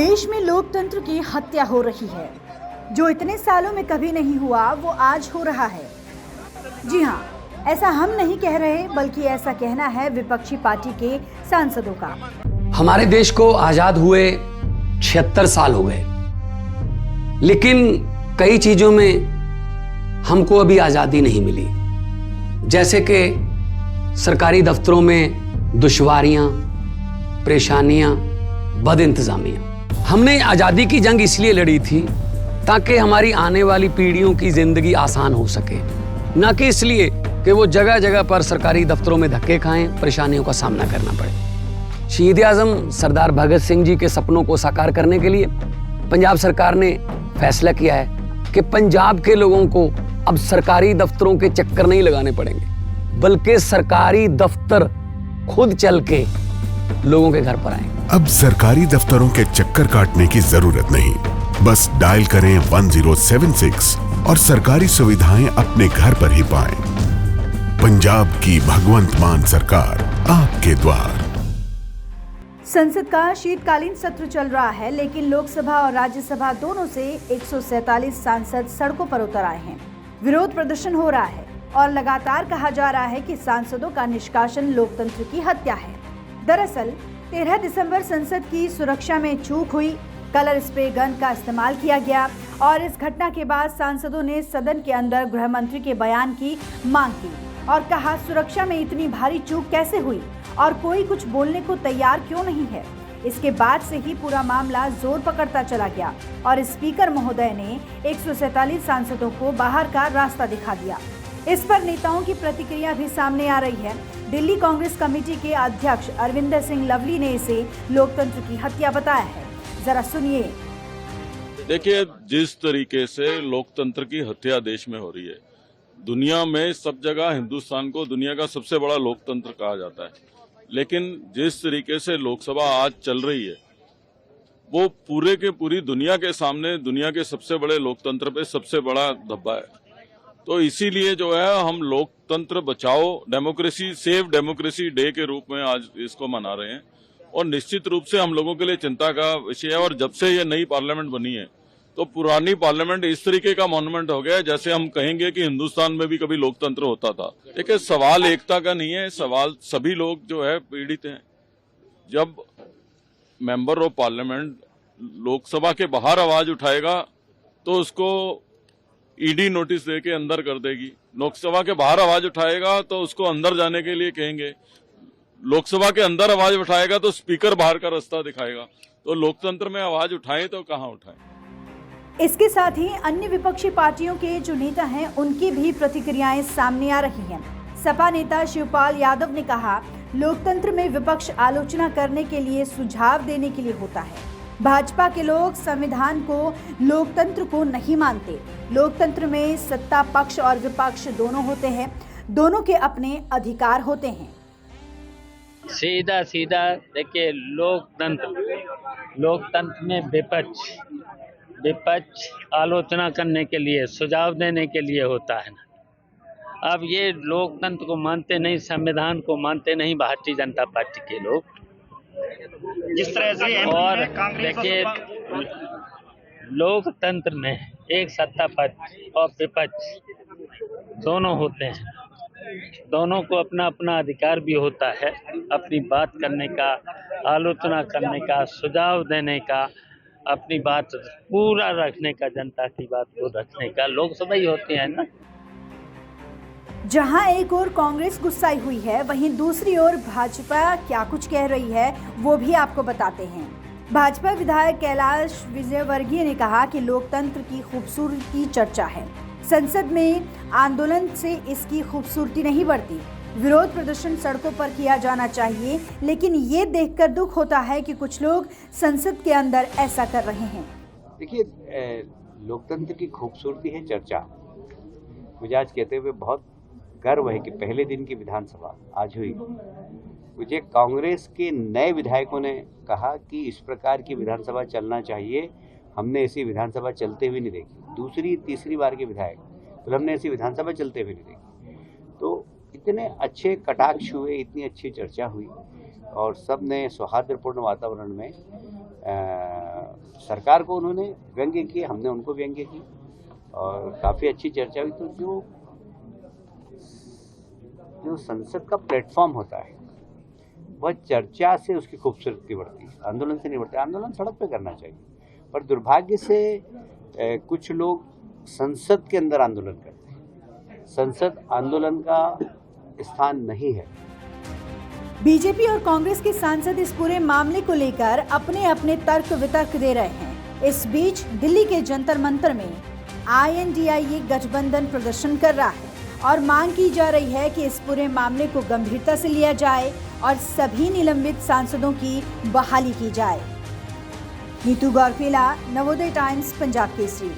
देश में लोकतंत्र की हत्या हो रही है। जो इतने सालों में कभी नहीं हुआ वो आज हो रहा है। जी हाँ, ऐसा हम नहीं कह रहे, बल्कि ऐसा कहना है विपक्षी पार्टी के सांसदों का। हमारे देश को आजाद हुए 76 साल हो गए, लेकिन कई चीजों में हमको अभी आजादी नहीं मिली। जैसे कि सरकारी दफ्तरों में दुश्वारियां, परेशानियां, बदइंतजामियां। हमने आजादी की जंग इसलिए लड़ी थी ताकि हमारी आने वाली पीढ़ियों की जिंदगी आसान हो सके, ना कि इसलिए कि वो जगह जगह पर सरकारी दफ्तरों में धक्के खाएं, परेशानियों का सामना करना पड़े। शहीद आजम सरदार भगत सिंह जी के सपनों को साकार करने के लिए पंजाब सरकार ने फैसला किया है कि पंजाब के लोगों को अब सरकारी दफ्तरों के चक्कर नहीं लगाने पड़ेंगे, बल्कि सरकारी दफ्तर खुद चल के लोगों के घर पर आएंगे। अब सरकारी दफ्तरों के चक्कर काटने की जरूरत नहीं, बस डायल करें 1076 और सरकारी सुविधाएं अपने घर पर ही पाएं। पंजाब की भगवंत मान सरकार आपके द्वार। संसद का शीतकालीन सत्र चल रहा है, लेकिन लोकसभा और राज्यसभा दोनों से 147 सांसद सड़कों पर उतर आए हैं। विरोध प्रदर्शन हो रहा है और लगातार कहा जा रहा है कि सांसदों का निष्कासन लोकतंत्र की हत्या है। दरअसल 13 दिसंबर संसद की सुरक्षा में चूक हुई, कलर स्प्रे गन का इस्तेमाल किया गया और इस घटना के बाद सांसदों ने सदन के अंदर गृह मंत्री के बयान की मांग की और कहा, सुरक्षा में इतनी भारी चूक कैसे हुई और कोई कुछ बोलने को तैयार क्यों नहीं है। इसके बाद से ही पूरा मामला जोर पकड़ता चला गया और स्पीकर महोदय ने 147 सांसदों को बाहर का रास्ता दिखा दिया। इस पर नेताओं की प्रतिक्रिया भी सामने आ रही है। दिल्ली कांग्रेस कमेटी के अध्यक्ष अरविंदर सिंह लवली ने इसे लोकतंत्र की हत्या बताया है। जरा सुनिए। देखिए, जिस तरीके से लोकतंत्र की हत्या देश में हो रही है, दुनिया में सब जगह हिंदुस्तान को दुनिया का सबसे बड़ा लोकतंत्र कहा जाता है, लेकिन जिस तरीके से लोकसभा आज चल रही है वो पूरे के पूरी दुनिया के सामने दुनिया के सबसे बड़े लोकतंत्र पे सबसे बड़ा धब्बा है। तो इसीलिए जो है हम लोकतंत्र बचाओ, डेमोक्रेसी सेव डेमोक्रेसी डे के रूप में आज इसको मना रहे हैं और निश्चित रूप से हम लोगों के लिए चिंता का विषय है। और जब से ये नई पार्लियामेंट बनी है तो पुरानी पार्लियामेंट इस तरीके का मॉन्यूमेंट हो गया है जैसे हम कहेंगे कि हिंदुस्तान में भी कभी लोकतंत्र होता था। देखिए, सवाल एकता का नहीं है, सवाल सभी लोग जो है पीड़ित हैं। जब मेंबर ऑफ पार्लियामेंट लोकसभा के बाहर आवाज उठाएगा तो उसको ईडी नोटिस दे के अंदर कर देगी, लोकसभा के बाहर आवाज उठाएगा तो उसको अंदर जाने के लिए कहेंगे, लोकसभा के अंदर आवाज उठाएगा तो स्पीकर बाहर का रास्ता दिखाएगा। तो लोकतंत्र में आवाज उठाएं तो कहां उठाएं। इसके साथ ही अन्य विपक्षी पार्टियों के जो नेता हैं उनकी भी प्रतिक्रियाएं सामने आ रही हैं। सपा नेता शिवपाल यादव ने कहा, लोकतंत्र में विपक्ष आलोचना करने के लिए, सुझाव देने के लिए होता है। भाजपा के लोग संविधान को, लोकतंत्र को नहीं मानते। लोकतंत्र में सत्ता पक्ष और विपक्ष दोनों होते हैं, दोनों के अपने अधिकार होते हैं। सीधा सीधा देखिए, लोकतंत्र में विपक्ष आलोचना करने के लिए, सुझाव देने के लिए होता है ना। अब ये लोकतंत्र को मानते नहीं, संविधान को मानते नहीं भारतीय जनता पार्टी के लोग। जिस तरह से और देखिए, लोकतंत्र में एक सत्ता पक्ष और विपक्ष दोनों होते हैं, दोनों को अपना अपना अधिकार भी होता है अपनी बात करने का, आलोचना करने का, सुझाव देने का, अपनी बात पूरा रखने का, जनता की बात को रखने का। लोकसभा ही होती है ना। जहां एक ओर कांग्रेस गुस्साई हुई है, वहीं दूसरी ओर भाजपा क्या कुछ कह रही है वो भी आपको बताते हैं। भाजपा विधायक कैलाश विजयवर्गीय ने कहा कि लोकतंत्र की खूबसूरती की चर्चा है, संसद में आंदोलन से इसकी खूबसूरती नहीं बढ़ती। विरोध प्रदर्शन सड़कों पर किया जाना चाहिए, लेकिन ये देखकर दुख होता है कि कुछ लोग संसद के अंदर ऐसा कर रहे हैं। देखिए, लोकतंत्र की खूबसूरती है चर्चा। मुझे आज कहते हुए बहुत गर्व है कि पहले दिन की विधानसभा आज हुई। मुझे कांग्रेस के नए विधायकों ने कहा कि इस प्रकार की विधानसभा चलना चाहिए, हमने ऐसी विधानसभा चलते हुए नहीं देखी। दूसरी तीसरी बार के विधायक तो हमने ऐसी विधानसभा चलते हुए नहीं देखी। तो इतने अच्छे कटाक्ष हुए, इतनी अच्छी चर्चा हुई और सब ने सौहार्दपूर्ण वातावरण में सरकार को उन्होंने व्यंग्य किए, हमने उनको व्यंग्य की और काफ़ी अच्छी चर्चा हुई। तो जो संसद का प्लेटफॉर्म होता है वह चर्चा से उसकी खूबसूरती बढ़ती है, आंदोलन से नहीं बढ़ती। आंदोलन सड़क पे करना चाहिए, पर दुर्भाग्य से कुछ लोग संसद के अंदर आंदोलन करते हैं। संसद आंदोलन का स्थान नहीं है। बीजेपी और कांग्रेस के सांसद इस पूरे मामले को लेकर अपने अपने तर्क वितर्क दे रहे हैं। इस बीच दिल्ली के जंतर मंतर में INDIA गठबंधन प्रदर्शन कर रहा है और मांग की जा रही है कि इस पूरे मामले को गंभीरता से लिया जाए और सभी निलंबित सांसदों की बहाली की जाए। नीतू गौरखेला, नवोदय टाइम्स, पंजाब केसरी।